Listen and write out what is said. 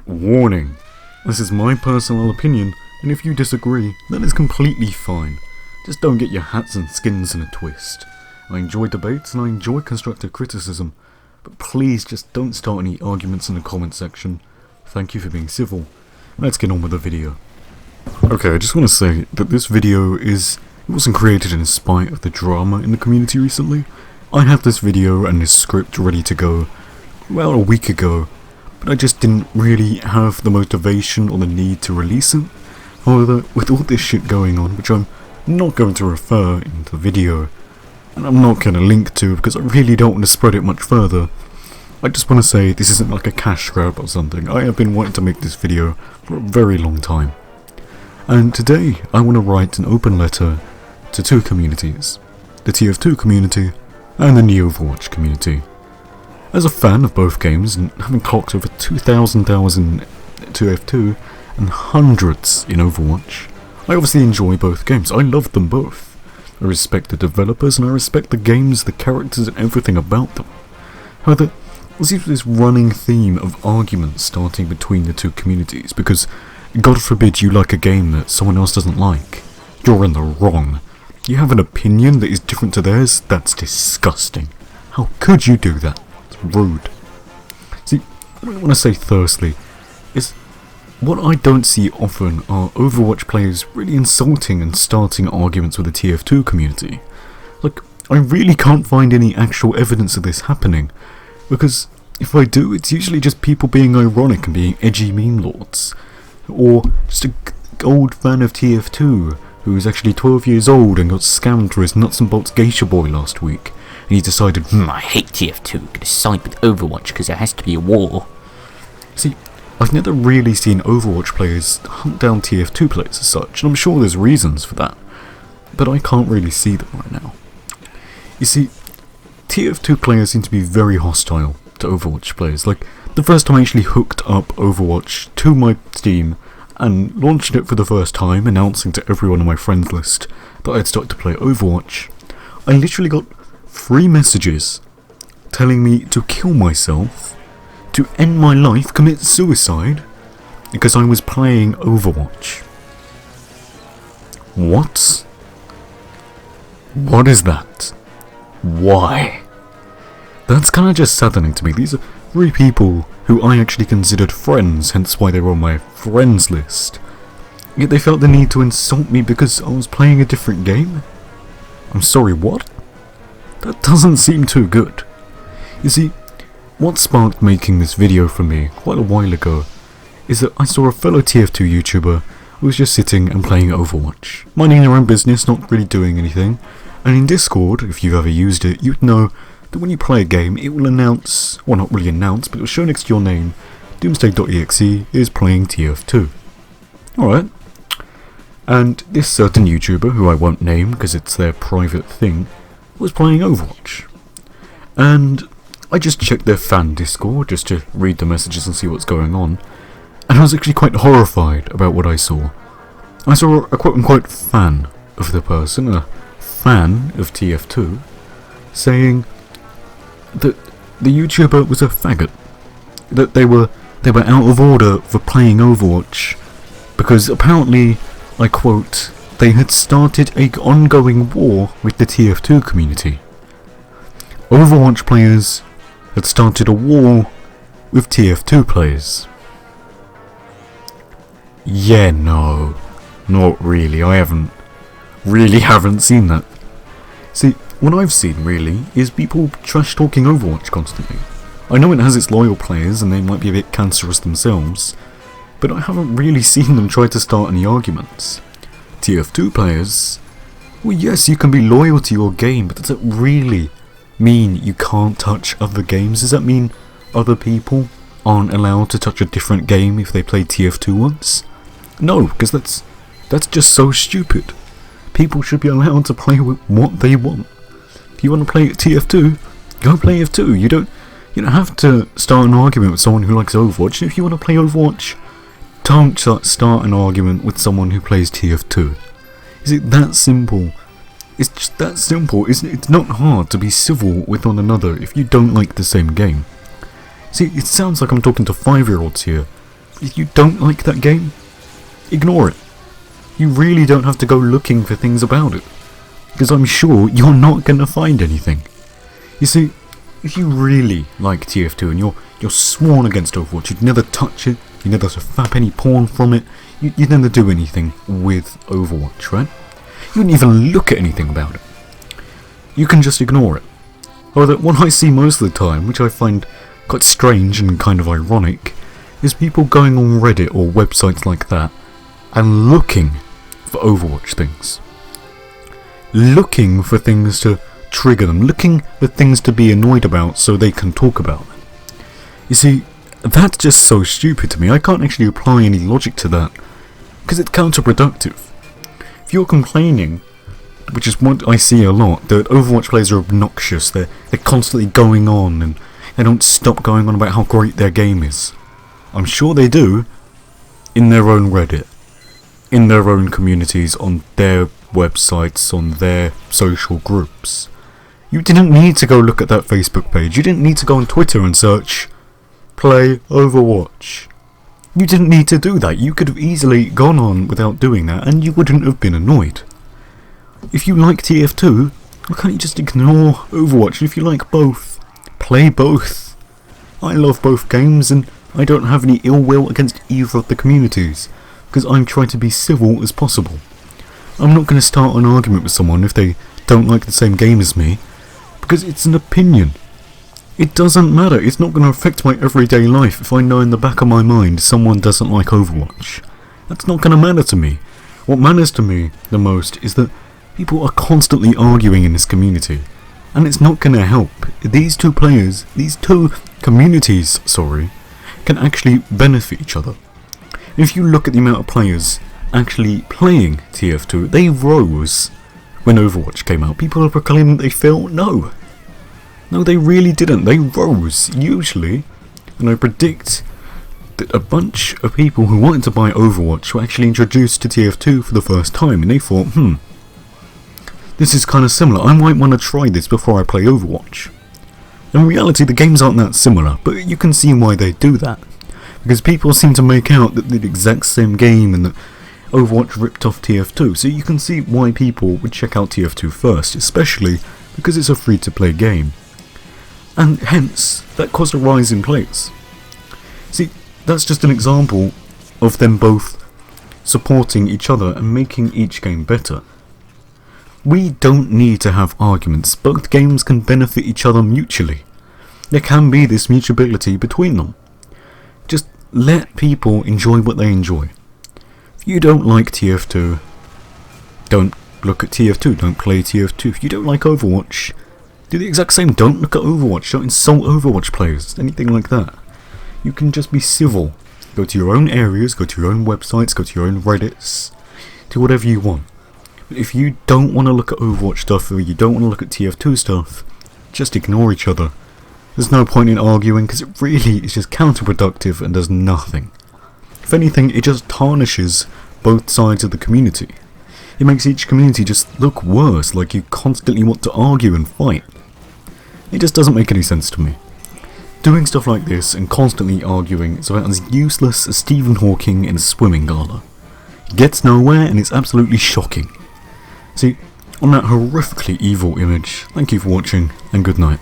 Warning, this is my personal opinion, and if you disagree, then it's completely fine. Just don't get your hats and skins in a twist. I enjoy debates and I enjoy constructive criticism, but please just don't start any arguments in the comment section. Thank you for being civil. Let's get on with the video. Okay, I just want to say that this video wasn't created in spite of the drama in the community recently. I had this video and this script ready to go, well, a week ago, but I just didn't really have the motivation or the need to release it. However, with all this shit going on, which I'm not going to refer in the video, and I'm not going to link to because I really don't want to spread it much further, I just want to say this isn't like a cash grab or something. I have been wanting to make this video for a very long time. And today, I want to write an open letter to two communities, the TF2 community and the Overwatch community. As a fan of both games, and having clocked over 2,000 hours in TF2 and hundreds in Overwatch, I obviously enjoy both games. I love them both. I respect the developers and I respect the games, the characters and everything about them. However, there seems this running theme of arguments starting between the two communities because, God forbid you like a game that someone else doesn't like. You're in the wrong. You have an opinion that is different to theirs? That's disgusting. How could you do that? It's rude. See, what I want to say firstly is what I don't see often are Overwatch players really insulting and starting arguments with the TF2 community. Like, I really can't find any actual evidence of this happening, because if I do, it's usually just people being ironic and being edgy meme lords, or just an old fan of TF2 who is actually 12 years old and got scammed for his nuts and bolts geisha boy last week, and he decided, I hate TF2, I'm gonna side with Overwatch because there has to be a war. See, I've never really seen Overwatch players hunt down TF2 players as such, and I'm sure there's reasons for that, but I can't really see them right now. You see, TF2 players seem to be very hostile to Overwatch players. Like, the first time I actually hooked up Overwatch to my Steam and launched it for the first time, announcing to everyone on my friends list that I'd started to play Overwatch, I literally got 3 messages telling me to kill myself, to end my life, commit suicide, because I was playing Overwatch. What? What is that? Why? That's kind of just saddening to me. These are 3 people who I actually considered friends, hence why they were on my friends list. Yet they felt the need to insult me because I was playing a different game? I'm sorry, what? That doesn't seem too good. You see, what sparked making this video for me quite a while ago is that I saw a fellow TF2 YouTuber who was just sitting and playing Overwatch, minding their own business, not really doing anything, and in Discord, if you've ever used it, you'd know that when you play a game, it will announce, well, not really announce, but it will show next to your name, Doomsday.exe is playing TF2. Alright. And this certain YouTuber, who I won't name because it's their private thing, was playing Overwatch. And I just checked their fan Discord just to read the messages and see what's going on, and I was actually quite horrified about what I saw. I saw a quote-unquote fan of the person, a fan of TF2, saying that the YouTuber was a faggot, that they were out of order for playing Overwatch because apparently, I quote, they had started an ongoing war with the TF2 community. Overwatch players had started a war with TF2 players. Yeah, no, not really. I haven't seen that. See, what I've seen, really, is people trash-talking Overwatch constantly. I know it has its loyal players, and they might be a bit cancerous themselves, but I haven't really seen them try to start any arguments. TF2 players, well, yes, you can be loyal to your game, but does that really mean you can't touch other games? Does that mean other people aren't allowed to touch a different game if they play TF2 once? No, because that's just so stupid. People should be allowed to play with what they want. If you want to play TF2, go play TF2. You don't have to start an argument with someone who likes Overwatch. If you want to play Overwatch, don't start an argument with someone who plays TF2. Is it that simple? It's just that simple, isn't it? It's not hard to be civil with one another if you don't like the same game. See, it sounds like I'm talking to 5-year-olds here. If you don't like that game, ignore it. You really don't have to go looking for things about it, because I'm sure you're not going to find anything. You see, if you really like TF2 and you're sworn against Overwatch, you'd never touch it, you never fap any porn from it, you'd never do anything with Overwatch, right? You wouldn't even look at anything about it. You can just ignore it. Although what I see most of the time, which I find quite strange and kind of ironic, is people going on Reddit or websites like that and looking for Overwatch things. Looking for things to trigger them, looking for things to be annoyed about so they can talk about them. You see, that's just so stupid to me. I can't actually apply any logic to that, because it's counterproductive. If you're complaining, which is what I see a lot, that Overwatch players are obnoxious, they're constantly going on and they don't stop going on about how great their game is. I'm sure they do, in their own Reddit, in their own communities, on their websites, on their social groups. You didn't need to go look at that Facebook page, you didn't need to go on Twitter and search play Overwatch. You didn't need to do that. You could have easily gone on without doing that and you wouldn't have been annoyed. If you like TF2, why can't you just ignore Overwatch? If you like both, play both. I love both games and I don't have any ill will against either of the communities, because I'm trying to be civil as possible. I'm not going to start an argument with someone if they don't like the same game as me, because it's an opinion. It doesn't matter, it's not going to affect my everyday life if I know in the back of my mind someone doesn't like Overwatch. That's not going to matter to me. What matters to me the most is that people are constantly arguing in this community, and it's not going to help. These two communities, can actually benefit each other. If you look at the amount of players actually playing TF2, they rose when Overwatch came out. People are proclaiming they fell. No, they really didn't. They rose, usually, and I predict that a bunch of people who wanted to buy Overwatch were actually introduced to TF2 for the first time, and they thought, this is kind of similar, I might want to try this before I play Overwatch. In reality, the games aren't that similar, but you can see why they do that. Because people seem to make out that they're the exact same game and that Overwatch ripped off TF2, so you can see why people would check out TF2 first, especially because it's a free-to-play game. And hence, that caused a rise in players. See, that's just an example of them both supporting each other and making each game better. We don't need to have arguments. Both games can benefit each other mutually. There can be this mutuality between them. Just let people enjoy what they enjoy. If you don't like TF2, don't look at TF2, don't play TF2. If you don't like Overwatch, do the exact same. Don't look at Overwatch, don't insult Overwatch players, anything like that. You can just be civil. Go to your own areas, go to your own websites, go to your own Reddits, do whatever you want. But if you don't want to look at Overwatch stuff or you don't want to look at TF2 stuff, just ignore each other. There's no point in arguing because it really is just counterproductive and does nothing. If anything, it just tarnishes both sides of the community. It makes each community just look worse, like you constantly want to argue and fight. It just doesn't make any sense to me. Doing stuff like this and constantly arguing is about as useless as Stephen Hawking in a swimming gala. It gets nowhere and it's absolutely shocking. See, on that horrifically evil image, thank you for watching and good night.